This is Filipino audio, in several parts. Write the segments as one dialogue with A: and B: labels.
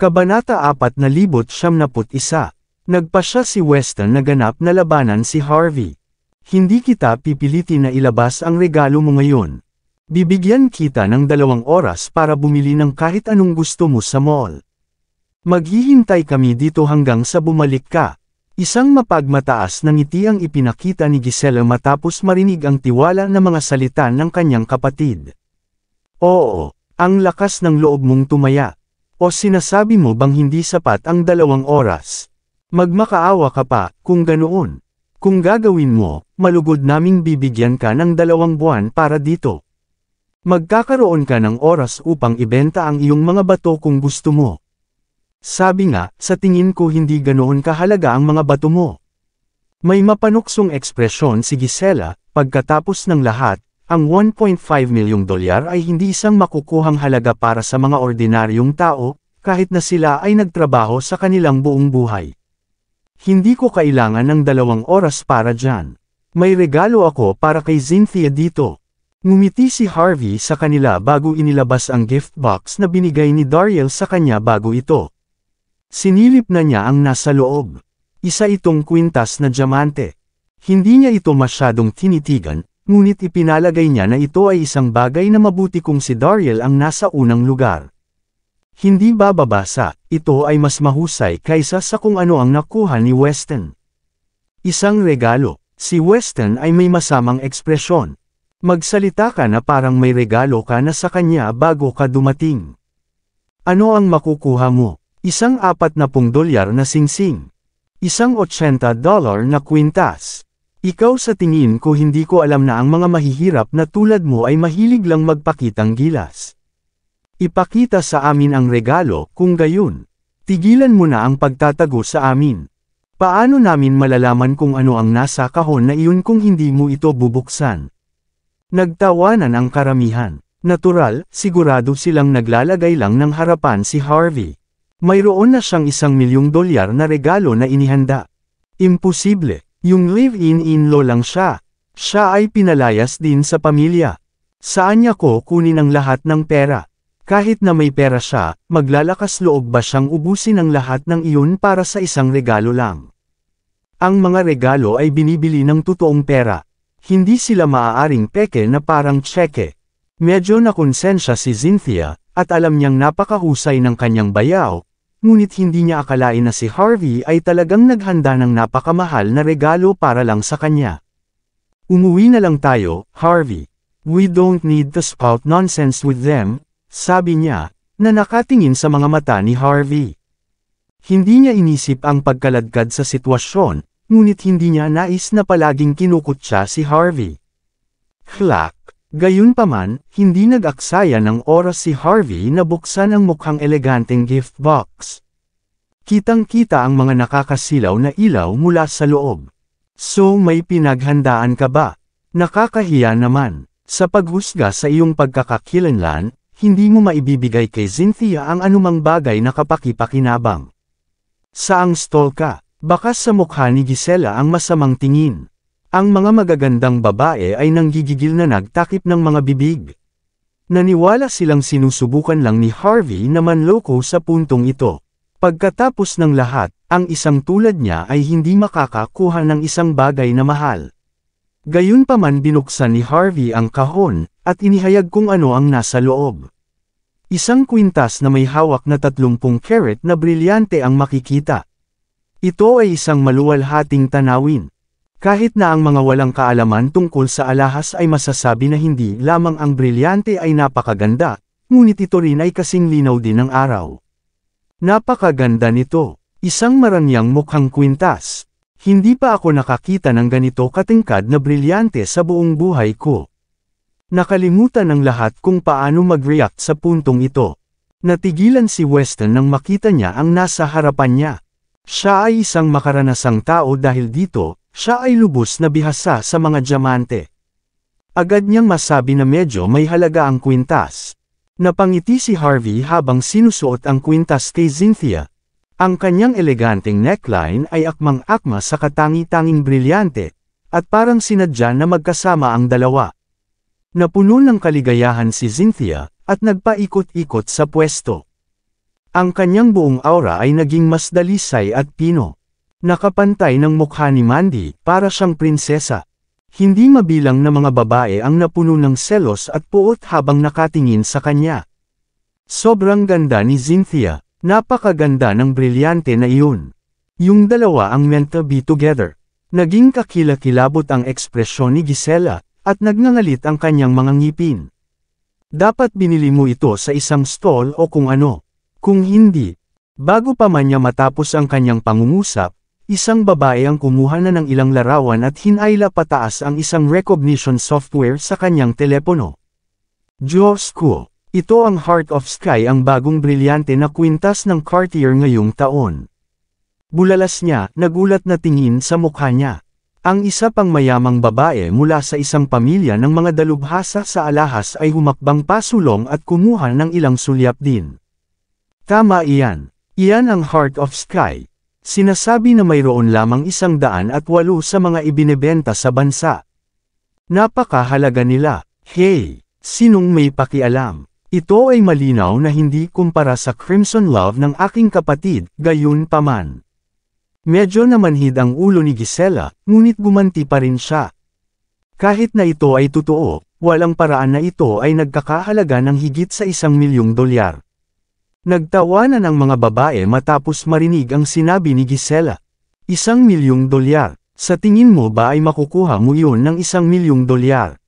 A: Kabanata 4,991. Nagpasya si Weston na ganap na labanan si Harvey. Hindi kita pipilitin na ilabas ang regalo mo ngayon. Bibigyan kita ng 2 oras para bumili ng kahit anong gusto mo sa mall. Maghihintay kami dito hanggang sa bumalik ka. Isang mapagmataas na ngiti ang ipinakita ni Gisela matapos marinig ang tiwala na mga salita ng kanyang kapatid. Oo, ang lakas ng loob mong tumaya. O sinasabi mo bang hindi sapat ang 2 oras? Magmakaawa ka pa, kung ganoon. Kung gagawin mo, malugod naming bibigyan ka ng 2 buwan para dito. Magkakaroon ka ng oras upang ibenta ang iyong mga bato kung gusto mo. Sabi nga, sa tingin ko hindi ganoon kahalaga ang mga bato mo. May mapanuksong ekspresyon si Gisela, pagkatapos ng lahat, ang $1.5 milyong ay hindi isang makukuhang halaga para sa mga ordinaryong tao, kahit na sila ay nagtrabaho sa kanilang buong buhay. Hindi ko kailangan ng 2 oras para dyan. May regalo ako para kay Cynthia dito. Ngumiti si Harvey sa kanila bago inilabas ang gift box na binigay ni Daryl sa kanya bago ito. Sinilip na niya ang nasa loob. Isa itong kwintas na diamante. Hindi niya ito masyadong tinitigan, ngunit ipinalagay niya na ito ay isang bagay na mabuti kung si Daryl ang nasa unang lugar. Hindi bababasa, ito ay mas mahusay kaysa sa kung ano ang nakuha ni Weston. Isang regalo, si Weston ay may masamang ekspresyon. Magsalita ka na parang may regalo ka na sa kanya bago ka dumating. Ano ang makukuha mo? Isang $40 na singsing. Isang $80 na kwintas. Ikaw sa tingin ko hindi ko alam na ang mga mahihirap na tulad mo ay mahilig lang magpakitang gilas. Ipakita sa amin ang regalo, kung gayon. Tigilan mo na ang pagtatago sa amin. Paano namin malalaman kung ano ang nasa kahon na iyon kung hindi mo ito bubuksan? Nagtawanan ang karamihan. Natural, sigurado silang naglalagay lang ng harapan si Harvey. Mayroon na siyang $1 milyong na regalo na inihanda. Imposible, yung live-in-in-law lang siya. Siya ay pinalayas din sa pamilya. Saan niya ko kunin ang lahat ng pera? Kahit na may pera siya, maglalakas loob ba siyang ubusin ang lahat ng iyon para sa isang regalo lang? Ang mga regalo ay binibili ng totoong pera. Hindi sila maaaring peke na parang tseke. Medyo nakonsensya si Cynthia, at alam niyang napakahusay ng kanyang bayaw, ngunit hindi niya akalain na si Harvey ay talagang naghanda ng napakamahal na regalo para lang sa kanya. Umuwi na lang tayo, Harvey. We don't need to spout nonsense with them. Sabi niya, na nakatingin sa mga mata ni Harvey. Hindi niya inisip ang pagkaladkad sa sitwasyon, ngunit hindi niya nais na palaging kinukutya si Harvey. Clack! Gayunpaman, hindi nag-aksaya ng oras si Harvey na buksan ang mukhang eleganteng gift box. Kitang-kita ang mga nakakasilaw na ilaw mula sa loob. So may pinaghandaan ka ba? Nakakahiya naman. Sa paghusga sa iyong pagkakakilanlan, hindi mo maibibigay kay Cynthia ang anumang bagay na kapaki-pakinabang. Saang stall ka? Baka sa mukha ni Gisela ang masamang tingin. Ang mga magagandang babae ay nanggigigil na nagtakip ng mga bibig. Naniwala silang sinusubukan lang ni Harvey na manloko sa puntong ito. Pagkatapos ng lahat, ang isang tulad niya ay hindi makakakuha ng isang bagay na mahal. Gayunpaman binuksan ni Harvey ang kahon, at inihayag kung ano ang nasa loob. Isang kwintas na may hawak na 30 karat na brilyante ang makikita. Ito ay isang maluwalhating tanawin. Kahit na ang mga walang kaalaman tungkol sa alahas ay masasabi na hindi lamang ang brilyante ay napakaganda, ngunit ito rin ay kasing linaw din ng araw. Napakaganda nito. Isang marangyang mukhang kwintas. Hindi pa ako nakakita ng ganito katingkad na brilyante sa buong buhay ko. Nakalimutan ng lahat kung paano mag-react sa puntong ito. Natigilan si Weston nang makita niya ang nasa harapan niya. Siya ay isang makaranasang tao dahil dito, siya ay lubos na bihasa sa mga diamante. Agad niyang masabi na medyo may halaga ang kwintas. Napangiti si Harvey habang sinusuot ang kwintas kay Cynthia. Ang kanyang eleganteng neckline ay akmang-akma sa katangi-tanging brilyante, at parang sinadya na magkasama ang dalawa. Napuno ng kaligayahan si Cynthia, at nagpaikot-ikot sa pwesto. Ang kanyang buong aura ay naging mas dalisay at pino. Nakapantay ng mukha ni Mandy, para siyang prinsesa. Hindi mabilang na mga babae ang napuno ng selos at puot habang nakatingin sa kanya. Sobrang ganda ni Cynthia, napakaganda ng brilyante na iyon. Yung dalawa ang meant to be together. Naging kakilakilabot ang ekspresyon ni Gisela, at nagngangalit ang kanyang mga ngipin. Dapat binili mo ito sa isang stall o kung ano. Kung hindi, bago pa man niya matapos ang kanyang pangungusap, isang babae ang kumuha na ng ilang larawan at hinayla pataas ang isang recognition software sa kanyang telepono. Diyos ko, ito ang Heart of Sky, ang bagong brilyante na kwintas ng Cartier ngayong taon. Bulalas niya, nagulat na tingin sa mukha niya. Ang isa pang mayamang babae mula sa isang pamilya ng mga dalubhasa sa alahas ay humakbang pasulong at kumuha ng ilang sulyap din. Tama iyan. Iyan ang Heart of Sky. Sinasabi na mayroon lamang 108 sa mga ibinebenta sa bansa. Napakahalaga nila. Hey, sinong may pakialam? Ito ay malinaw na hindi kumpara sa Crimson Love ng aking kapatid, gayon paman. Medyo namanhid ang ulo ni Gisela, ngunit gumanti pa rin siya. Kahit na ito ay totoo, walang paraan na ito ay nagkakahalaga ng higit sa $1,000,000. Nagtawanan ang mga babae matapos marinig ang sinabi ni Gisela. $1,000,000? Sa tingin mo ba ay makukuha mo yun ng $1,000,000?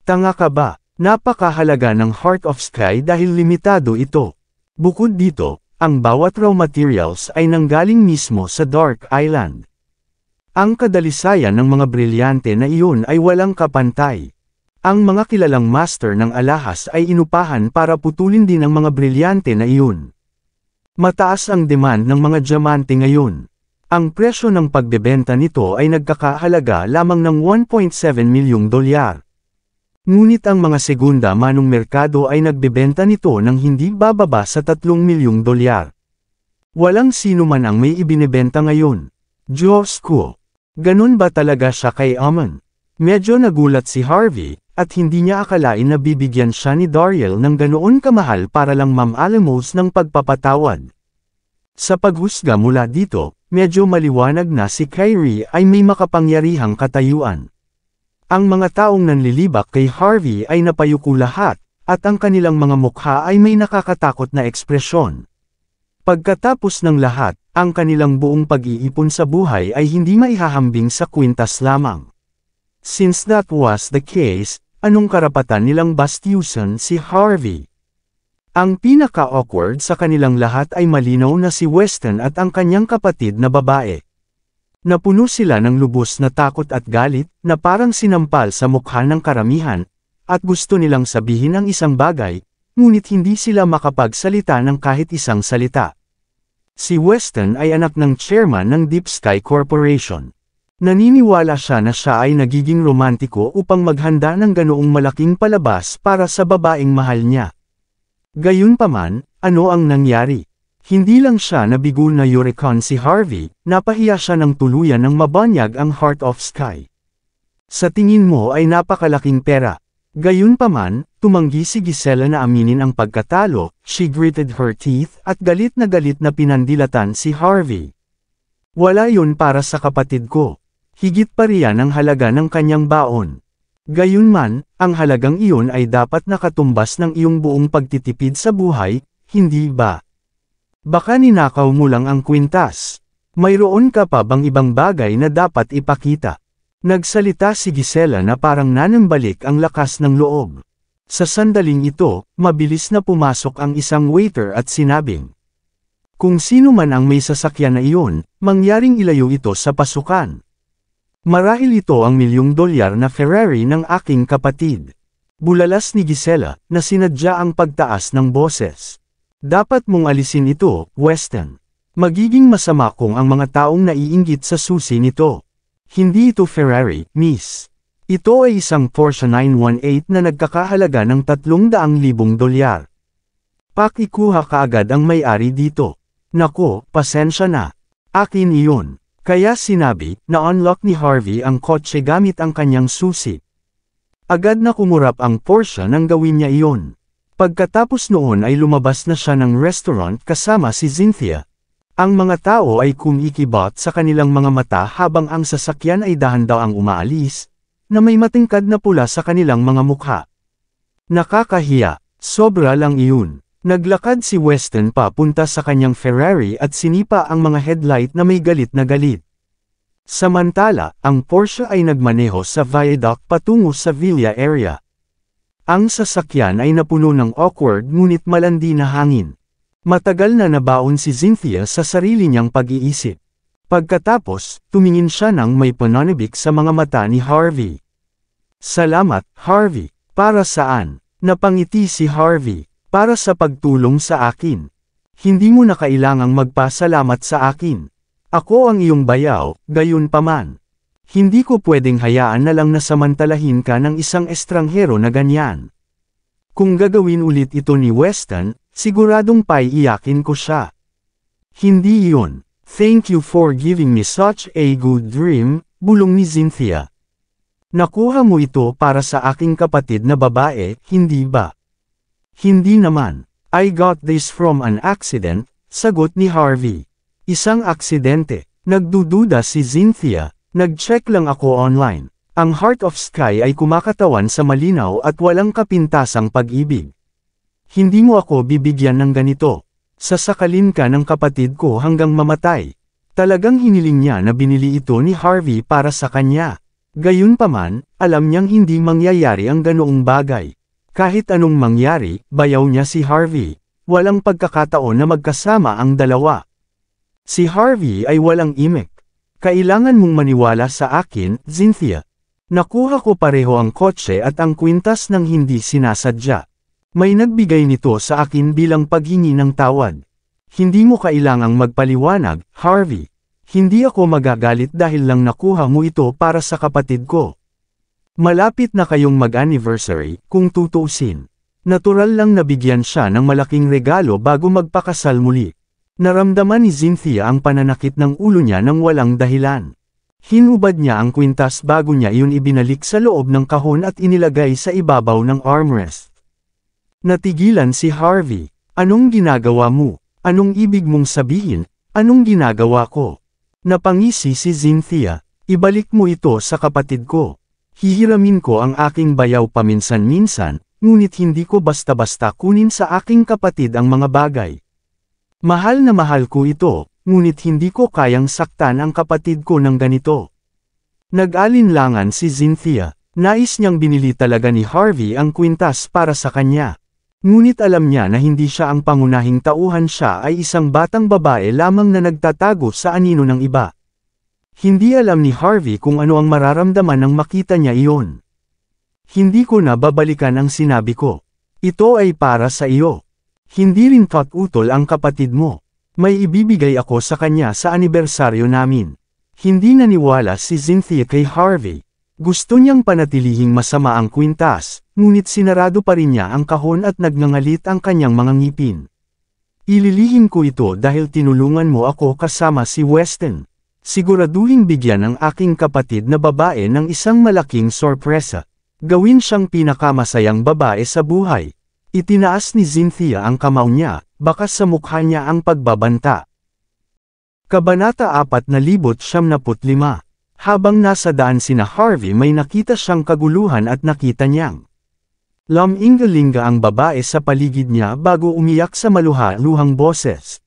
A: Tanga ka ba? Napakahalaga ng Heart of Sky dahil limitado ito. Bukod dito, ang bawat raw materials ay nanggaling mismo sa Dark Island. Ang kadalisayan ng mga brilyante na iyon ay walang kapantay. Ang mga kilalang master ng alahas ay inupahan para putulin din ang mga brilyante na iyon. Mataas ang demand ng mga diamante ngayon. Ang presyo ng pagbebenta nito ay nagkakahalaga lamang ng $1.7 milyon. Ngunit ang mga segunda manong merkado ay nagbebenta nito ng hindi bababa sa $3 milyong. Walang sino man ang may ibinebenta ngayon. Diyos ko! Ganun ba talaga siya kay Amon? Medyo nagulat si Harvey, at hindi niya akalain na bibigyan siya ni Daryl ng ganoon kamahal para lang mamaalimos ng pagpapatawad. Sa paghusga mula dito, medyo maliwanag na si Kyrie ay may makapangyarihang katayuan. Ang mga taong nanlilibak kay Harvey ay napayuko lahat, at ang kanilang mga mukha ay may nakakatakot na ekspresyon. Pagkatapos ng lahat, ang kanilang buong pag-iipon sa buhay ay hindi maihahambing sa kwintas lamang. Since that was the case, anong karapatan nilang bastyusan si Harvey? Ang pinaka-awkward sa kanilang lahat ay malinaw na si Weston at ang kanyang kapatid na babae. Napuno sila ng lubos na takot at galit, na parang sinampal sa mukha ng karamihan, at gusto nilang sabihin ang isang bagay, ngunit hindi sila makapagsalita ng kahit isang salita. Si Weston ay anak ng chairman ng Deep Sky Corporation. Naniniwala siya na siya ay nagiging romantiko upang maghanda ng ganoong malaking palabas para sa babaeng mahal niya. Gayunpaman, ano ang nangyari? Hindi lang siya nabigo na Yuricon si Harvey, napahiya siya ng tuluyan ng mabanyag ang Heart of Sky. Sa tingin mo ay napakalaking pera. Gayunpaman, tumanggi si Gisela na aminin ang pagkatalo, she gritted her teeth at galit na pinandilatan si Harvey. Wala yun para sa kapatid ko. Higit pa riyan ang halaga ng kanyang baon. Gayunman, ang halagang iyon ay dapat nakatumbas ng iyong buong pagtitipid sa buhay, hindi ba? Baka ninakaw mo lang ang kwintas. Mayroon ka pa bang ibang bagay na dapat ipakita? Nagsalita si Gisela na parang nanambalik ang lakas ng loob. Sa sandaling ito, mabilis na pumasok ang isang waiter at sinabing, kung sino man ang may sasakyan na iyon, mangyaring ilayo ito sa pasukan. Marahil ito ang $1,000,000 na Ferrari ng aking kapatid. Bulalas ni Gisela, na sinadya ang pagtaas ng boses. Dapat mong alisin ito, Weston. Magiging masama kung ang mga taong naiinggit sa susi nito. Hindi ito Ferrari, miss. Ito ay isang Porsche 918 na nagkakahalaga ng $300,000. Pakikuha kaagad ang may-ari dito. Nako, pasensya na. Akin iyon. Kaya sinabi, na-unlock ni Harvey ang kotse gamit ang kanyang susi. Agad na kumurap ang Porsche nang gawin niya iyon. Pagkatapos noon ay lumabas na siya ng restaurant kasama si Cynthia. Ang mga tao ay kumikibot sa kanilang mga mata habang ang sasakyan ay dahan-dahang umaalis, na may matingkad na pula sa kanilang mga mukha. Nakakahiya, sobra lang iyon. Naglakad si Weston papunta sa kanyang Ferrari at sinipa ang mga headlight na may galit na galit. Samantala, ang Porsche ay nagmaneho sa viaduct patungo sa Villa area. Ang sasakyan ay napuno ng awkward ngunit malandi na hangin. Matagal na nabaon si Cynthia sa sarili niyang pag-iisip. Pagkatapos, tumingin siya ng may pananabik sa mga mata ni Harvey. "Salamat, Harvey." "Para saan?" Napangiti si Harvey. "Para sa pagtulong sa akin. Hindi mo na kailangang magpasalamat sa akin. Ako ang iyong bayaw, gayunpaman. Hindi ko pwedeng hayaan na lang na samantalahin ka ng isang estranghero na ganyan. Kung gagawin ulit ito ni Weston, siguradong paiiyakin ko siya." "Hindi iyon. Thank you for giving me such a good dream," bulong ni Cynthia. "Nakuha mo ito para sa aking kapatid na babae, hindi ba?" "Hindi naman. I got this from an accident," sagot ni Harvey. "Isang aksidente." Nagdududa si Cynthia. "Nag-check lang ako online. Ang Heart of Sky ay kumakatawan sa malinaw at walang kapintasang pag-ibig. Hindi mo ako bibigyan ng ganito. Sasakalin ka ng kapatid ko hanggang mamatay." Talagang hiniling niya na binili ito ni Harvey para sa kanya. Gayunpaman, alam niyang hindi mangyayari ang ganoong bagay. Kahit anong mangyari, bayaw niya si Harvey. Walang pagkakataon na magkasama ang dalawa. Si Harvey ay walang imik. "Kailangan mong maniwala sa akin, Cynthia. Nakuha ko pareho ang kotse at ang kwintas ng hindi sinasadya. May nagbigay nito sa akin bilang paghingi ng tawad. Hindi mo kailangang magpaliwanag, Harvey. Hindi ako magagalit dahil lang nakuha mo ito para sa kapatid ko. Malapit na kayong mag-anniversary, kung tutuusin. Natural lang nabigyan siya ng malaking regalo bago magpakasal muli." Naramdaman ni Cynthia ang pananakit ng ulo niya nang walang dahilan. Hinubad niya ang kwintas bago niya iyon ibinalik sa loob ng kahon at inilagay sa ibabaw ng armrest. Natigilan si Harvey. "Anong ginagawa mo? Anong ibig mong sabihin? Anong ginagawa ko?" Napangisi si Cynthia. "Ibalik mo ito sa kapatid ko. Hihiramin ko ang aking bayaw paminsan-minsan, ngunit hindi ko basta-basta kunin sa aking kapatid ang mga bagay. Mahal na mahal ko ito, ngunit hindi ko kayang saktan ang kapatid ko ng ganito." Nag-alinlangan si Cynthia. Nais niyang binili talaga ni Harvey ang kwintas para sa kanya. Ngunit alam niya na hindi siya ang pangunahing tauhan, siya ay isang batang babae lamang na nagtatago sa anino ng iba. Hindi alam ni Harvey kung ano ang mararamdaman nang makita niya iyon. "Hindi ko na babalikan ang sinabi ko. Ito ay para sa iyo. Hindi rin utol ang kapatid mo. May ibibigay ako sa kanya sa anibersaryo namin." Hindi naniwala si Cynthia kay Harvey. Gusto niyang panatilihing masama ang kwintas, ngunit sinarado pa rin niya ang kahon at nagngangalit ang kanyang mga ngipin. "Ililihim ko ito dahil tinulungan mo ako kasama si Weston. Siguraduhin bigyan ng aking kapatid na babae ng isang malaking sorpresa. Gawin siyang pinakamasayang babae sa buhay." Itinaas ni Cynthia ang kamao niya, bakas sa mukha niya ang pagbabanta. Kabanata 4:95. Habang nasa daan sina Harvey, may nakita siyang kaguluhan at nakita niyang laminggalinga ang babae sa paligid niya bago umiyak sa maluha-luhang boses.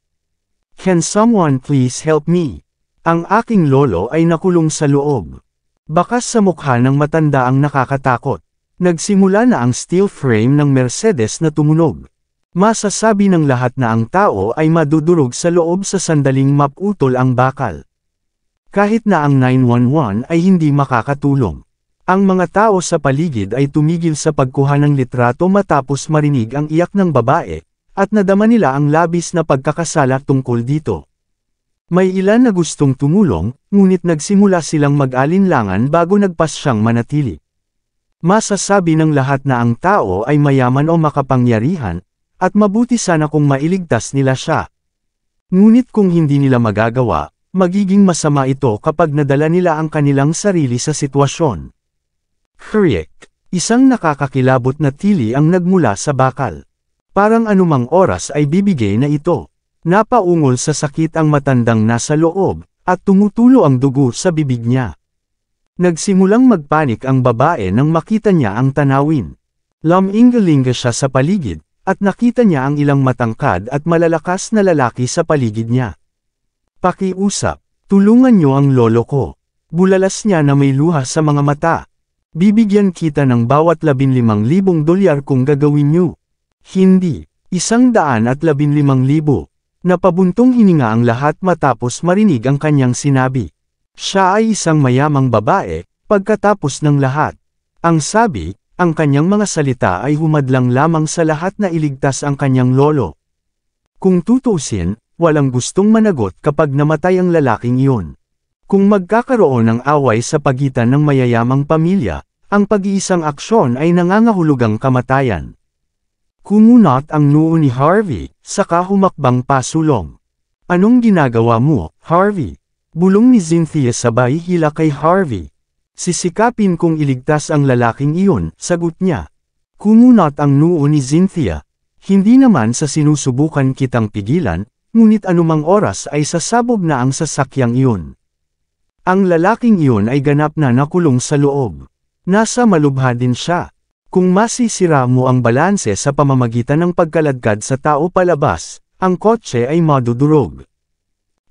A: "Can someone please help me? Ang aking lolo ay nakulong sa loob." Bakas sa mukha ng matanda ang nakakatakot. Nagsimula na ang steel frame ng Mercedes na tumunog. Masasabi ng lahat na ang tao ay madudurog sa loob sa sandaling maputol ang bakal. Kahit na ang 911 ay hindi makakatulong. Ang mga tao sa paligid ay tumigil sa pagkuha ng litrato matapos marinig ang iyak ng babae, at nadama nila ang labis na pagkakasala tungkol dito. May ilan na gustong tumulong, ngunit nagsimula silang mag-alinlangan bago nagpas siyang manatili. Masasabi ng lahat na ang tao ay mayaman o makapangyarihan, at mabuti sana kung mailigtas nila siya. Ngunit kung hindi nila magagawa, magiging masama ito kapag nadala nila ang kanilang sarili sa sitwasyon. Kriek, isang nakakakilabot na tili ang nagmula sa bakal. Parang anumang oras ay bibigay na ito. Napaungol sa sakit ang matandang nasa loob, at tumutulo ang dugo sa bibig niya. Nagsimulang magpanik ang babae nang makita niya ang tanawin. Lumingalinga siya sa paligid, at nakita niya ang ilang matangkad at malalakas na lalaki sa paligid niya. Pakiusap, tulungan niyo ang lolo ko. Bulalas niya na may luha sa mga mata. Bibigyan kita ng bawat 15,000 dolyar kung gagawin niyo. Hindi, 115,000. Napabuntong hininga ang lahat matapos marinig ang kanyang sinabi. Siya ay isang mayamang babae, pagkatapos ng lahat. Ang sabi, ang kanyang mga salita ay humadlang lamang sa lahat na iligtas ang kanyang lolo. Kung tutusin, walang gustong managot kapag namatay ang lalaking iyon. Kung magkakaroon ng away sa pagitan ng mayayamang pamilya, ang pag-iisang aksyon ay nangangahulugang kamatayan. Kumunot ang noo ni Harvey, saka humakbang pasulong. Anong ginagawa mo, Harvey? Bulong ni Cynthia sabay hila kay Harvey. Sisikapin kong iligtas ang lalaking iyon, sagot niya. Kumunot ang noo ni Cynthia. Hindi naman sa sinusubukan kitang pigilan, ngunit anumang oras ay sasabog na ang sasakyang iyon. Ang lalaking iyon ay ganap na nakulong sa loob. Nasa malubha din siya. Kung masisira mo ang balanse sa pamamagitan ng pagkaladkad sa tao palabas, ang kotse ay madudurog.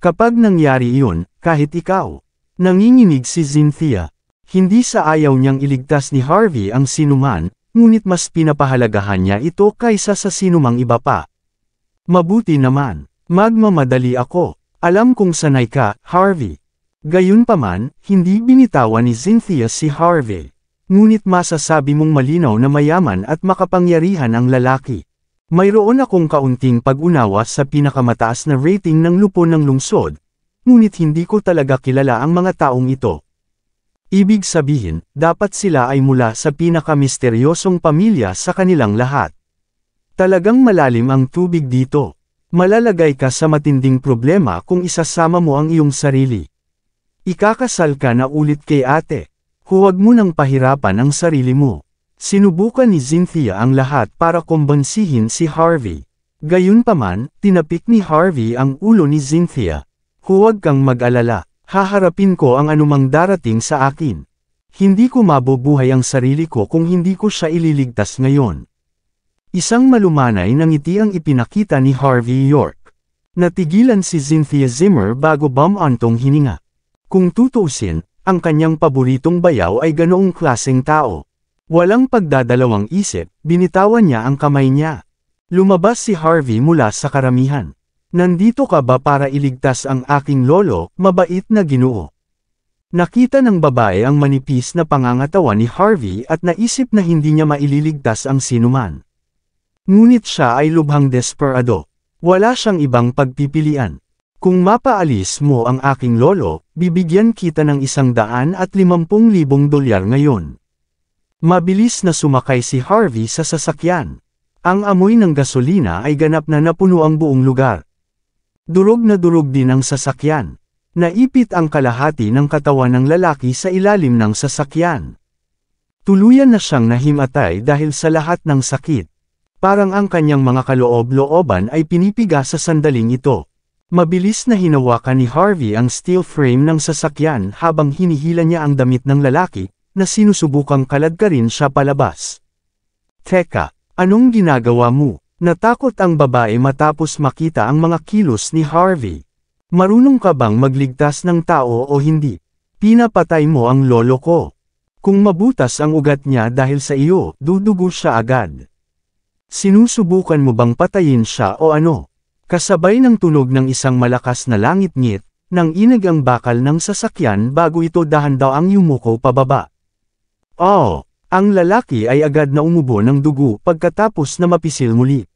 A: Kapag nangyari iyon, kahit ikaw, nanginginig si Cynthia. Hindi sa ayaw niyang iligtas ni Harvey ang sinuman, ngunit mas pinapahalagahan niya ito kaysa sa sinumang iba pa. Mabuti naman, magmamadali ako. Alam kong sanay ka, Harvey. Gayunpaman, hindi binitawan ni Cynthia si Harvey. Ngunit masasabi mong malinaw na mayaman at makapangyarihan ang lalaki. Mayroon akong kaunting pag-unawa sa pinakamataas na rating ng lupon ng lungsod, ngunit hindi ko talaga kilala ang mga taong ito. Ibig sabihin, dapat sila ay mula sa pinakamisteryosong pamilya sa kanilang lahat. Talagang malalim ang tubig dito. Malalagay ka sa matinding problema kung isasama mo ang iyong sarili. Ikakasal ka na ulit kay ate. Huwag mo nang pahirapan ang sarili mo. Sinubukan ni Cynthia ang lahat para kumbansihin si Harvey. Gayunpaman, tinapik ni Harvey ang ulo ni Cynthia. Huwag kang mag-alala, haharapin ko ang anumang darating sa akin. Hindi ko mabubuhay ang sarili ko kung hindi ko siya ililigtas ngayon. Isang malumanay na ngiti ang ipinakita ni Harvey York. Natigilan si Cynthia Zimmer bago bumantong hininga. Kung tutusin, ang kanyang paboritong bayaw ay ganoong klaseng tao. Walang pagdadalawang isip, binitawan niya ang kamay niya. Lumabas si Harvey mula sa karamihan. Nandito ka ba para iligtas ang aking lolo, mabait na Ginoo? Nakita ng babae ang manipis na pangangatawan ni Harvey at naisip na hindi niya maililigtas ang sinuman. Ngunit siya ay lubhang desperado. Wala siyang ibang pagpipilian. Kung mapaalis mo ang aking lolo, bibigyan kita ng 150,000 dolyar ngayon. Mabilis na sumakay si Harvey sa sasakyan. Ang amoy ng gasolina ay ganap na napuno ang buong lugar. Durog na durog din ang sasakyan. Naipit ang kalahati ng katawan ng lalaki sa ilalim ng sasakyan. Tuluyan na siyang nahimatay dahil sa lahat ng sakit. Parang ang kanyang mga kaloob-looban ay pinipiga sa sandaling ito. Mabilis na hinawakan ni Harvey ang steel frame ng sasakyan habang hinihila niya ang damit ng lalaki, na sinusubukang kaladkarin siya palabas. Teka, anong ginagawa mo? Natakot ang babae matapos makita ang mga kilos ni Harvey. Marunong ka bang magligtas ng tao o hindi? Pinapatay mo ang lolo ko. Kung mabutas ang ugat niya dahil sa iyo, dudugo siya agad. Sinusubukan mo bang patayin siya o ano? Kasabay ng tunog ng isang malakas na langit-ngit, nang inag ang bakal ng sasakyan bago ito dahan-daang yumuko pababa. Oh, ang lalaki ay agad na umubo ng dugo pagkatapos na mapisil muli.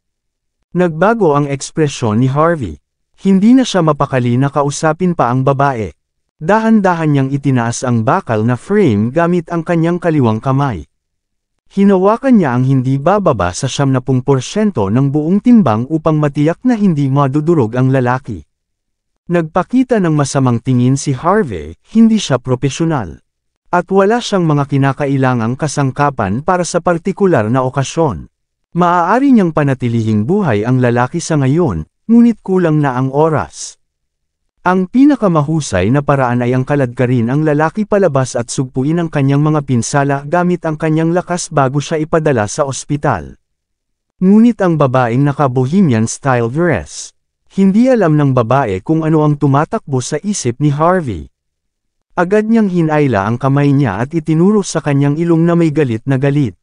A: Nagbago ang ekspresyon ni Harvey. Hindi na siya mapakali na kausapin pa ang babae. Dahan-dahan niyang itinaas ang bakal na frame gamit ang kanyang kaliwang kamay. Hinawakan niya ang hindi bababa sa 70% ng buong timbang upang matiyak na hindi madudurog ang lalaki. Nagpakita ng masamang tingin si Harvey, hindi siya propesyonal. At wala siyang mga kinakailangang kasangkapan para sa partikular na okasyon. Maaari niyang panatilihing buhay ang lalaki sa ngayon, ngunit kulang na ang oras. Ang pinakamahusay na paraan ay ang kaladkarin ang lalaki palabas at sugpuin ang kanyang mga pinsala gamit ang kanyang lakas bago siya ipadala sa ospital. Ngunit ang babaeng naka-bohemian style dress. Hindi alam ng babae kung ano ang tumatakbo sa isip ni Harvey. Agad niyang hinayla ang kamay niya at itinuro sa kanyang ilong na may galit na galit.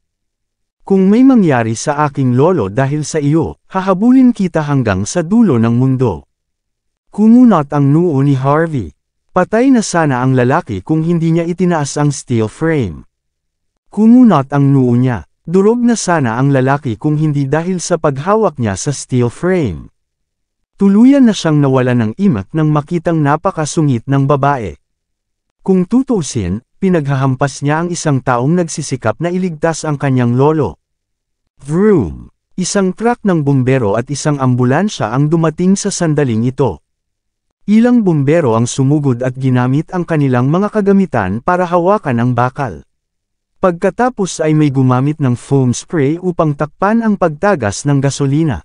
A: Kung may mangyari sa aking lolo dahil sa iyo, hahabulin kita hanggang sa dulo ng mundo. Kumunot ang noo ni Harvey. Patay na sana ang lalaki kung hindi niya itinaas ang steel frame. Kumunot ang noo niya. Durog na sana ang lalaki kung hindi dahil sa paghawak niya sa steel frame. Tuluyan na siyang nawala ng imak nang makitang napakasungit ng babae. Kung tutusin, pinaghahampas niya ang isang taong nagsisikap na iligtas ang kanyang lolo. Vroom! Isang truck ng bumbero at isang ambulansya ang dumating sa sandaling ito. Ilang bumbero ang sumugod at ginamit ang kanilang mga kagamitan para hawakan ang bakal. Pagkatapos ay may gumamit ng foam spray upang takpan ang pagtagas ng gasolina.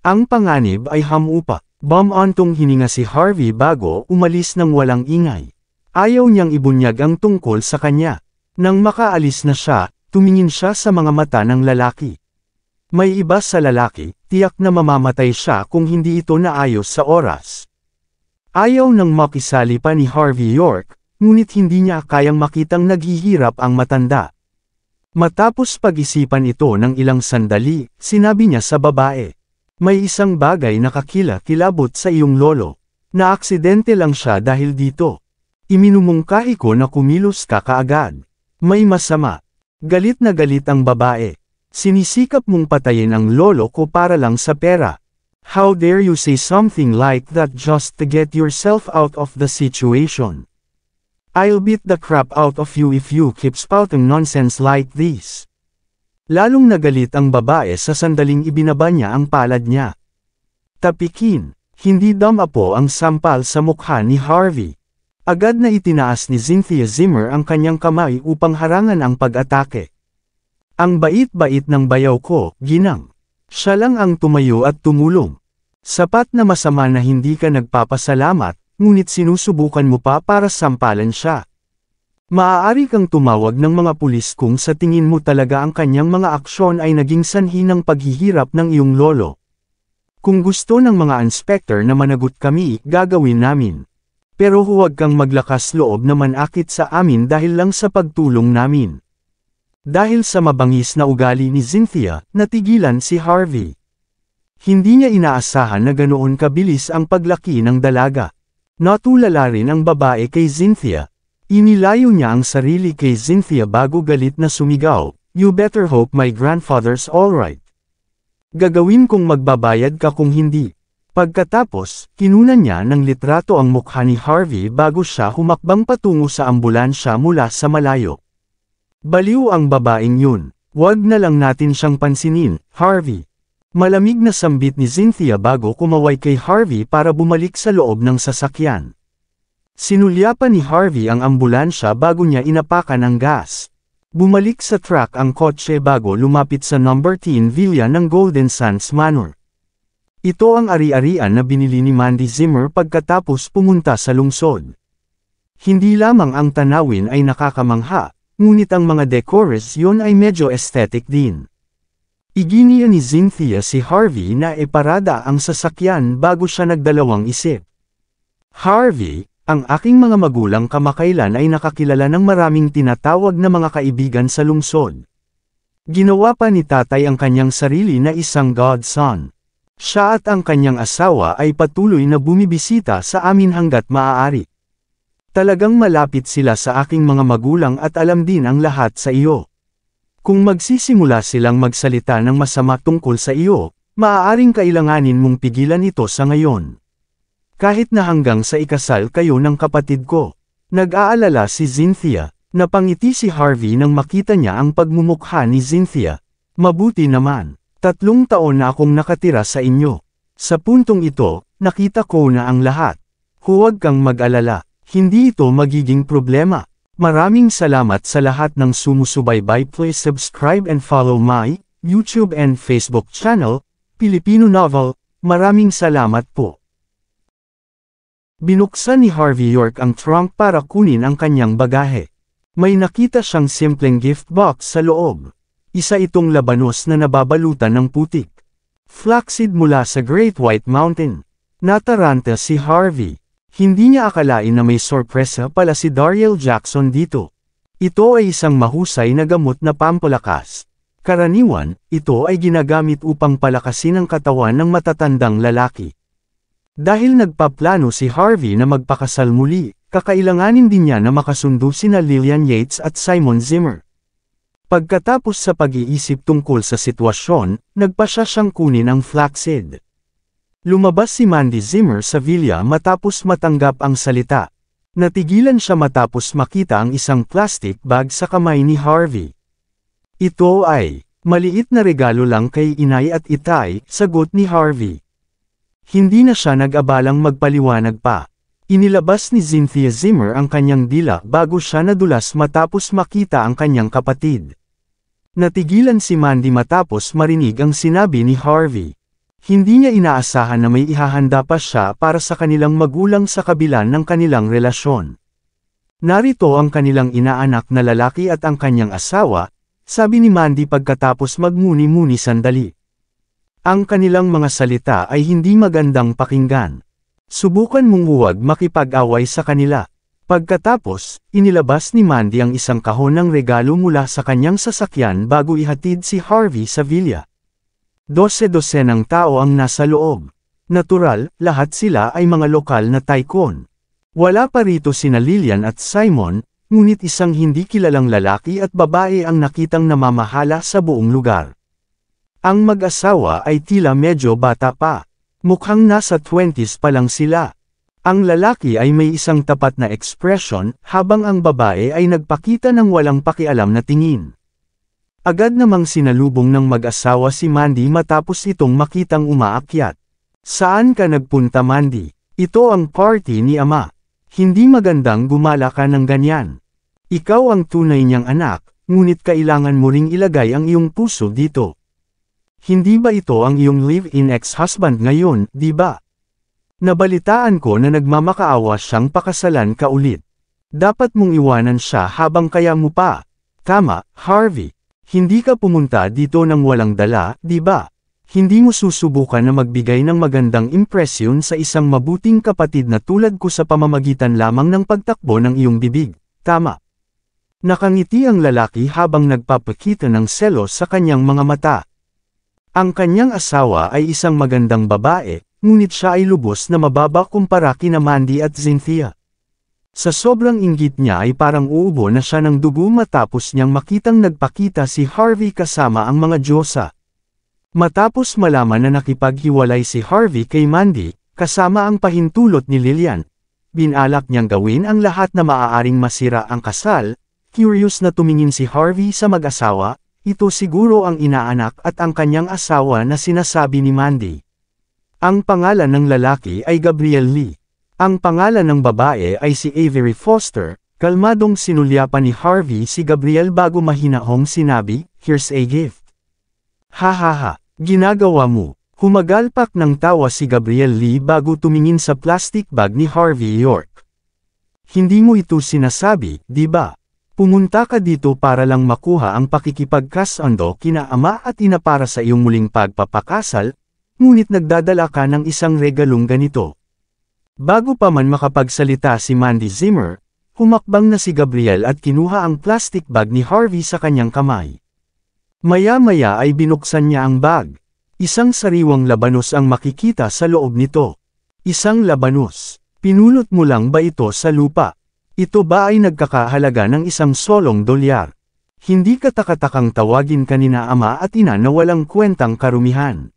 A: Ang panganib ay hamupa. Bum-ontong hininga si Harvey bago umalis ng walang ingay. Ayaw niyang ibunyag ang tungkol sa kanya. Nang makaalis na siya, tumingin siya sa mga mata ng lalaki. May iba sa lalaki, tiyak na mamamatay siya kung hindi ito naayos sa oras. Ayaw nang makisali pa ni Harvey York, ngunit hindi niya kayang makitang naghihirap ang matanda. Matapos pag-isipan ito ng ilang sandali, sinabi niya sa babae, "May isang bagay na kakilabot sa iyong lolo. Naaksidente lang siya dahil dito. Iminumungkahi ko na kumilos ka kaagad. May masama." Galit na galit ang babae. "Sinisikap mong patayin ang lolo ko para lang sa pera. How dare you say something like that just to get yourself out of the situation? I'll beat the crap out of you if you keep spouting nonsense like this." Lalong nagalit ang babae sa sandaling ibinaba niya ang palad niya. Tapikin, hindi damapo ang sampal sa mukha ni Harvey. Agad na itinaas ni Cynthia Zimmer ang kanyang kamay upang harangan ang pag-atake. "Ang bait-bait ng bayaw ko, ginang. Siya lang ang tumayo at tumulong. Sapat na masama na hindi ka nagpapasalamat, ngunit sinusubukan mo pa para sampalan siya. Maaari kang tumawag ng mga pulis kung sa tingin mo talaga ang kanyang mga aksyon ay naging sanhi ng paghihirap ng iyong lolo. Kung gusto ng mga inspector na managot kami, gagawin namin. Pero huwag kang maglakas loob na manakit sa amin dahil lang sa pagtulong namin." Dahil sa mabangis na ugali ni Cynthia, natigilan si Harvey. Hindi niya inaasahan na ganoon kabilis ang paglaki ng dalaga. Natulala rin ang babae kay Cynthia. Inilayo niya ang sarili kay Cynthia bago galit na sumigaw, "You better hope my grandfather's alright. Gagawin kong magbabayad ka kung hindi." Pagkatapos, kinunan niya ng litrato ang mukha ni Harvey bago siya humakbang patungo sa ambulansya mula sa malayo. "Baliw ang babaeng yun. Wag na lang natin siyang pansinin, Harvey." Malamig na sambit ni Cynthia bago kumaway kay Harvey para bumalik sa loob ng sasakyan. Sinulyapan ni Harvey ang ambulansya bago niya inapakan ang gas. Bumalik sa truck ang kotse bago lumapit sa number 10 Villa ng Golden Sands Manor. Ito ang ari-arian na binili ni Mandy Zimmer pagkatapos pumunta sa lungsod. Hindi lamang ang tanawin ay nakakamangha, ngunit ang mga dekorasyon ay medyo aesthetic din. Iginiya ni Cynthia si Harvey na iparada ang sasakyan bago siya nagdalawang isip. "Harvey, ang aking mga magulang kamakailan ay nakakilala ng maraming tinatawag na mga kaibigan sa lungsod. Ginawa pa ni tatay ang kanyang sarili na isang godson. Siya at ang kanyang asawa ay patuloy na bumibisita sa amin hanggat maaari. Talagang malapit sila sa aking mga magulang at alam din ang lahat sa iyo. Kung magsisimula silang magsalita ng masama tungkol sa iyo, maaaring kailanganin mong pigilan ito sa ngayon. Kahit na hanggang sa ikasal kayo ng kapatid ko." Nag-aalala si Cynthia. Napangiti si Harvey nang makita niya ang pagmumukha ni Cynthia. "Mabuti naman. 3 taon na akong nakatira sa inyo. Sa puntong ito, nakita ko na ang lahat. Huwag kang mag-alala. Hindi ito magiging problema. Maraming salamat sa lahat ng sumusubaybay. Please subscribe and follow my YouTube and Facebook channel, Filipino Novel. Maraming salamat po. Binuksan ni Harvey York ang trunk para kunin ang kanyang bagahe. May nakita siyang simpleng gift box sa loob. Isa itong labanos na nababalutan ng putik. Flaxseed mula sa Great White Mountain. Nataranta si Harvey. Hindi niya akalain na may sorpresa pala si Daryl Jackson dito. Ito ay isang mahusay na gamot na pampalakas. Karaniwan, ito ay ginagamit upang palakasin ang katawan ng matatandang lalaki. Dahil nagpaplano si Harvey na magpakasal muli, kakailanganin din niya na makasundo sina Lillian Yates at Simon Zimmer. Pagkatapos sa pag-iisip tungkol sa sitwasyon, nagpasya siyang kunin ang flaxseed. Lumabas si Mandy Zimmer sa villa matapos matanggap ang salita. Natigilan siya matapos makita ang isang plastic bag sa kamay ni Harvey. Ito ay maliit na regalo lang kay inay at itay, sagot ni Harvey. Hindi na siya nag-abalang magpaliwanag pa. Inilabas ni Cynthia Zimmer ang kanyang dila bago siya nadulas matapos makita ang kanyang kapatid. Natigilan si Mandy matapos marinig ang sinabi ni Harvey. Hindi niya inaasahan na may ihahanda pa siya para sa kanilang magulang sa kabila ng kanilang relasyon. Narito ang kanilang inaanak na lalaki at ang kanyang asawa, sabi ni Mandy pagkatapos magmuni-muni sandali. Ang kanilang mga salita ay hindi magandang pakinggan. Subukan mong huwag makipag-away sa kanila. Pagkatapos, inilabas ni Mandy ang isang kahon ng regalo mula sa kanyang sasakyan bago ihatid si Harvey sa villa. 12 ng tao ang nasa loob. Natural, lahat sila ay mga lokal na tycoon. Wala pa rito sina Lillian at Simon, ngunit isang hindi kilalang lalaki at babae ang nakitang namamahala sa buong lugar. Ang mag-asawa ay tila medyo bata pa. Mukhang nasa 20s pa lang sila. Ang lalaki ay may isang tapat na ekspresyon, habang ang babae ay nagpakita ng walang pakialam na tingin. Agad namang sinalubong ng mag-asawa si Mandy matapos itong makitang umaakyat. Saan ka nagpunta, Mandy? Ito ang party ni Ama. Hindi magandang gumala ka ng ganyan. Ikaw ang tunay niyang anak, ngunit kailangan mo ring ilagay ang iyong puso dito. Hindi ba ito ang iyong live-in ex-husband ngayon, di ba? Nabalitaan ko na nagmamakaawa siyang pakasalan ka ulit. Dapat mong iwanan siya habang kaya mo pa. Tama, Harvey. Hindi ka pumunta dito nang walang dala, di ba? Hindi mo susubukan na magbigay ng magandang impresyon sa isang mabuting kapatid na tulad ko sa pamamagitan lamang ng pagtakbo ng iyong bibig. Tama. Nakangiti ang lalaki habang nagpapakita ng selos sa kanyang mga mata. Ang kanyang asawa ay isang magandang babae, ngunit siya ay lubos na mababa kumpara kina Mandy at Cynthia. Sa sobrang inggit niya ay parang uubo na siya ng dugo matapos niyang makitang nagpakita si Harvey kasama ang mga diyosa. Matapos malaman na nakipaghiwalay si Harvey kay Mandy, kasama ang pahintulot ni Lillian, binalak niyang gawin ang lahat na maaaring masira ang kasal. Curious na tumingin si Harvey sa mag-asawa. Ito siguro ang inaanak at ang kanyang asawa na sinasabi ni Mandy. Ang pangalan ng lalaki ay Gabriel Lee. Ang pangalan ng babae ay si Avery Foster. Kalmadong sinulyapan ni Harvey si Gabriel bago mahinahong sinabi, "Here's a gift." "Hahaha, ginagawa mo." Humagalpak ng tawa si Gabriel Lee bago tumingin sa plastic bag ni Harvey York. "Hindi mo ito sinasabi, di ba? Pumunta ka dito para lang makuha ang pakikipagkasundo kina ama at ina para sa iyong muling pagpapakasal, ngunit nagdadala ka ng isang regalong ganito." Bago pa man makapagsalita si Mandy Zimmer, humakbang na si Gabriel at kinuha ang plastic bag ni Harvey sa kanyang kamay. Maya-maya ay binuksan niya ang bag. Isang sariwang labanos ang makikita sa loob nito. Isang labanos. Pinulot mo lang ba ito sa lupa? Ito ba ay nagkakahalaga ng isang $1 dolyar? Hindi ka takatakang tawagin kanina ama at ina na walang kwentang karumihan.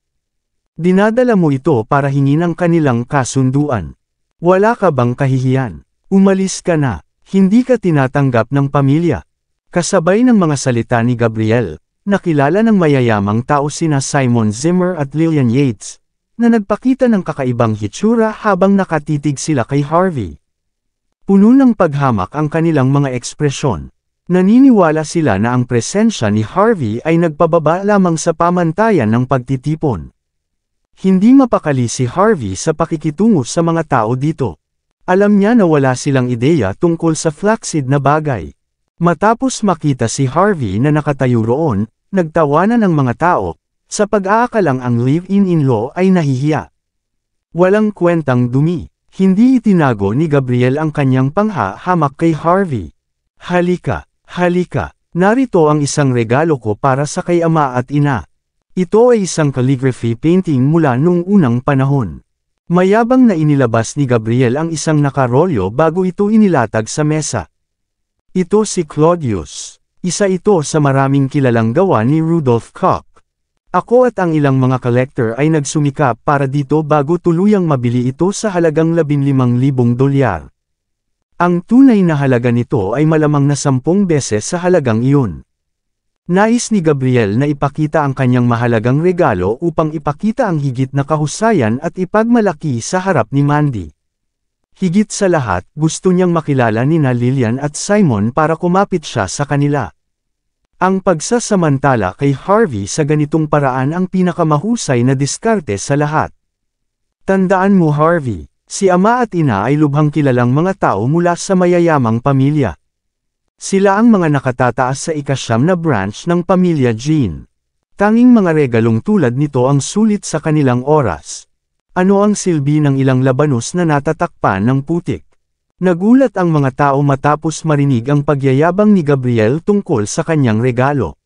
A: Dinadala mo ito para hingin ang kanilang kasunduan. Wala ka bang kahihiyan? Umalis ka na. Hindi ka tinatanggap ng pamilya. Kasabay ng mga salita ni Gabriel, nakilala ng mayayamang tao sina Simon Zimmer at Lillian Yates, na nagpakita ng kakaibang hitsura habang nakatitig sila kay Harvey. Puno ng paghamak ang kanilang mga ekspresyon. Naniniwala sila na ang presensya ni Harvey ay nagpababa lamang sa pamantayan ng pagtitipon. Hindi mapakali si Harvey sa pakikitungo sa mga tao dito. Alam niya na wala silang ideya tungkol sa flaxseed na bagay. Matapos makita si Harvey na nakatayo roon, nagtawanan ang mga tao, sa pag-aakalang ang live-in-in-law ay nahihiya. Walang kwentang dumi. Hindi itinago ni Gabriel ang kanyang panghahamak kay Harvey. Halika, halika, narito ang isang regalo ko para sa kay ama at ina. Ito ay isang calligraphy painting mula nung unang panahon. Mayabang na inilabas ni Gabriel ang isang nakarolyo bago ito inilatag sa mesa. Ito si Claudius. Isa ito sa maraming kilalang gawa ni Rudolf Koch. Ako at ang ilang mga collector ay nagsumikap para dito bago tuluyang mabili ito sa halagang $15,000. Ang tunay na halaga nito ay malamang na 10 beses sa halagang iyon. Nais ni Gabriel na ipakita ang kanyang mahalagang regalo upang ipakita ang higit na kahusayan at ipagmalaki sa harap ni Mandy. Higit sa lahat, gusto niyang makilala nina Lillian at Simon para kumapit siya sa kanila. Ang pagsasamantala kay Harvey sa ganitong paraan ang pinakamahusay na diskarte sa lahat. Tandaan mo Harvey, si ama at ina ay lubhang kilalang mga tao mula sa mayayamang pamilya. Sila ang mga nakatataas sa ika-9 na branch ng pamilya Jean. Tanging mga regalong tulad nito ang sulit sa kanilang oras. Ano ang silbi ng ilang labanos na natatakpan ng putik? Nagulat ang mga tao matapos marinig ang pagyayabang ni Gabriel tungkol sa kanyang regalo.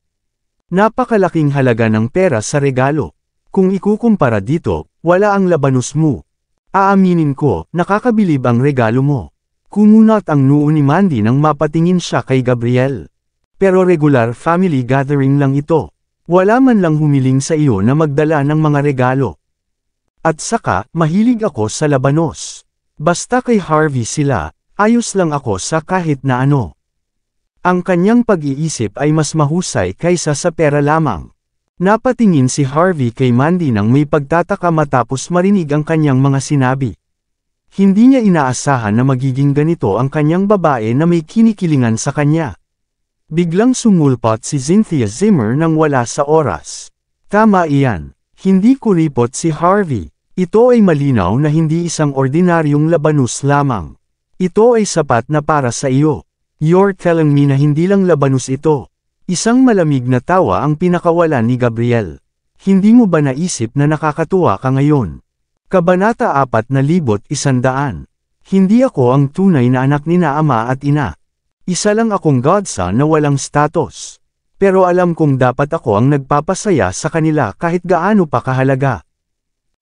A: Napakalaking halaga ng pera sa regalo. Kung ikukumpara dito, wala ang labanos mo. Aaminin ko, nakakabilib ang regalo mo. Kumunat ang noo ni Mandy nang mapatingin siya kay Gabriel. Pero regular family gathering lang ito. Wala man lang humiling sa iyo na magdala ng mga regalo. At saka, mahilig ako sa labanos. Basta kay Harvey sila, ayos lang ako sa kahit na ano. Ang kanyang pag-iisip ay mas mahusay kaysa sa pera lamang. Napatingin si Harvey kay Mandy nang may pagtataka matapos marinig ang kanyang mga sinabi. Hindi niya inaasahan na magiging ganito ang kanyang babae na may kinikilingan sa kanya. Biglang sumulpot si Cynthia Zimmer nang wala sa oras. Tama iyan. Hindi kuripot si Harvey. Ito ay malinaw na hindi isang ordinaryong labanus lamang. Ito ay sapat na para sa iyo. You're telling me na hindi lang labanus ito. Isang malamig na tawa ang pinakawalan ni Gabriel. Hindi mo ba naisip na nakakatuwa ka ngayon? Kabanata 4100. Hindi ako ang tunay na anak ni na ama at ina. Isa lang akong godson na walang status. Pero alam kong dapat ako ang nagpapasaya sa kanila kahit gaano pa kahalaga.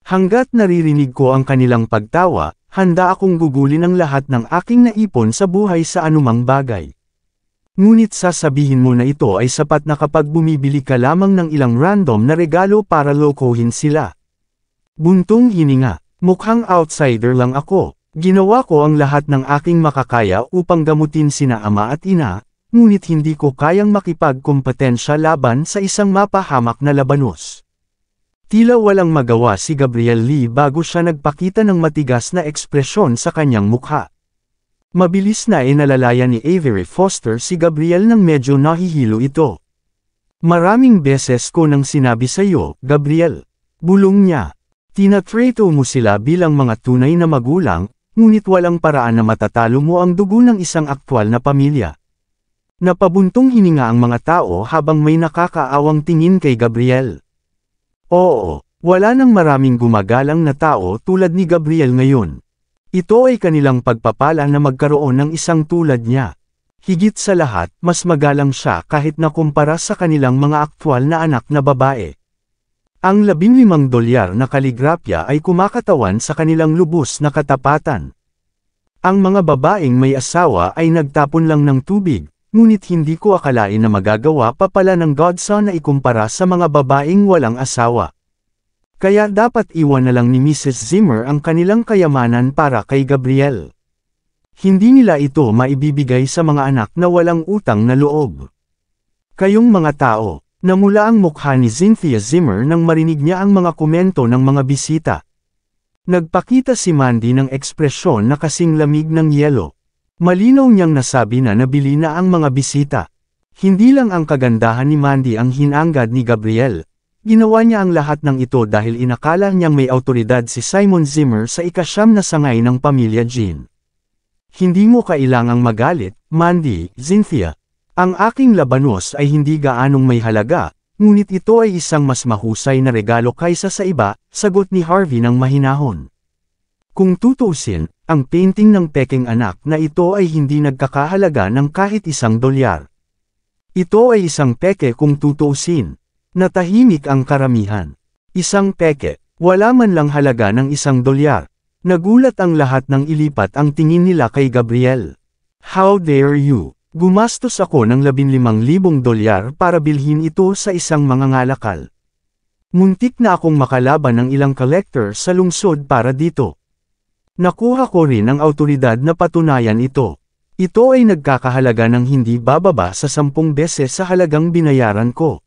A: Hanggat naririnig ko ang kanilang pagtawa, handa akong gugulin ang lahat ng aking naipon sa buhay sa anumang bagay. Ngunit sasabihin mo na ito ay sapat na kapag bumibili ka lamang ng ilang random na regalo para lokohin sila. Buntong hininga, mukhang outsider lang ako. Ginawa ko ang lahat ng aking makakaya upang gamutin sina ama at ina, ngunit hindi ko kayang makipagkompetensya laban sa isang mapahamak na labanos. Tila walang magawa si Gabriel Lee bago siya nagpakita ng matigas na ekspresyon sa kanyang mukha. Mabilis na inalalayan ni Avery Foster si Gabriel nang medyo nahihilo ito. Maraming beses ko nang sinabi sa iyo, Gabriel. Bulong niya. Tinatrato mo sila bilang mga tunay na magulang, ngunit walang paraan na matatalo mo ang dugo ng isang aktwal na pamilya. Napabuntong hininga ang mga tao habang may nakakaawang tingin kay Gabriel. Oo, wala nang maraming gumagalang na tao tulad ni Gabriel ngayon. Ito ay kanilang pagpapala na magkaroon ng isang tulad niya. Higit sa lahat, mas magalang siya kahit na kumpara sa kanilang mga aktwal na anak na babae. Ang $15 na kaligrapya ay kumakatawan sa kanilang lubos na katapatan. Ang mga babaeng may asawa ay nagtapon lang ng tubig, ngunit hindi ko akalain na magagawa pa pala ng godson na ikumpara sa mga babaeng walang asawa. Kaya dapat iwan na lang ni Mrs. Zimmer ang kanilang kayamanan para kay Gabriel. Hindi nila ito maibibigay sa mga anak na walang utang na loob. Kayong mga tao, namula ang mukha ni Cynthia Zimmer nang marinig niya ang mga komento ng mga bisita. Nagpakita si Mandy ng ekspresyon na kasing lamig ng yelo. Malinaw niyang nasabi na nabili na ang mga bisita. Hindi lang ang kagandahan ni Mandy ang hinanggad ni Gabriel. Ginawa niya ang lahat ng ito dahil inakala niyang may awtoridad si Simon Zimmer sa ika-9 na sangay ng pamilya Jean. Hindi mo kailangang magalit, Mandy, Cynthia. Ang aking labanos ay hindi gaanong may halaga, ngunit ito ay isang mas mahusay na regalo kaysa sa iba, sagot ni Harvey ng mahinahon. Kung tutuusin, ang painting ng peking anak na ito ay hindi nagkakahalaga ng kahit $1. Ito ay isang peke kung tutuusin. Natahimik ang karamihan. Isang peke, wala man lang halaga ng $1. Nagulat ang lahat nang ilipat ang tingin nila kay Gabriel. How dare you? Gumastos ako ng $15,000 para bilhin ito sa isang mangangalakal. Muntik na akong makalaban ng ilang collector sa lungsod para dito. Nakuha ko rin ang awtoridad na patunayan ito. Ito ay nagkakahalaga ng hindi bababa sa 10 beses sa halagang binayaran ko.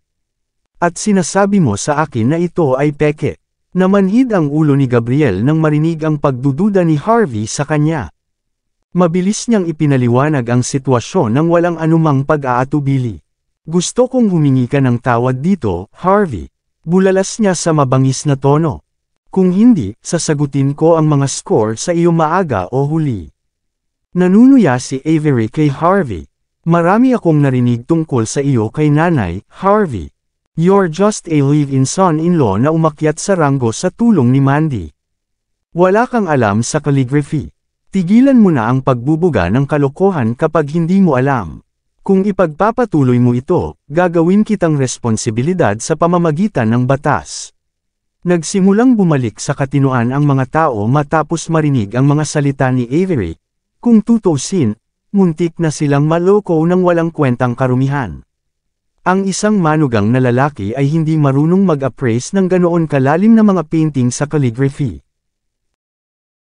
A: At sinasabi mo sa akin na ito ay peke. Namanhid ang ulo ni Gabriel nang marinig ang pagdududa ni Harvey sa kanya. Mabilis niyang ipinaliwanag ang sitwasyon nang walang anumang pag-aatubili. Gusto kong humingi ka ng tawad dito, Harvey. Bulalas niya sa mabangis na tono. Kung hindi, sasagutin ko ang mga score sa iyo maaga o huli. Nanunuya si Avery kay Harvey. Marami akong narinig tungkol sa iyo kay nanay, Harvey. You're just a live-in son-in-law na umakyat sa ranggo sa tulong ni Mandy. Wala kang alam sa calligraphy. Tigilan mo na ang pagbubuga ng kalokohan kapag hindi mo alam. Kung ipagpapatuloy mo ito, gagawin kitang responsibilidad sa pamamagitan ng batas. Nagsimulang bumalik sa katinoan ang mga tao matapos marinig ang mga salita ni Avery. Kung tutuusin, muntik na silang maloko ng walang kwentang karumihan. Ang isang manugang na lalaki ay hindi marunong mag-appraise ng ganoon kalalim na mga painting sa calligraphy.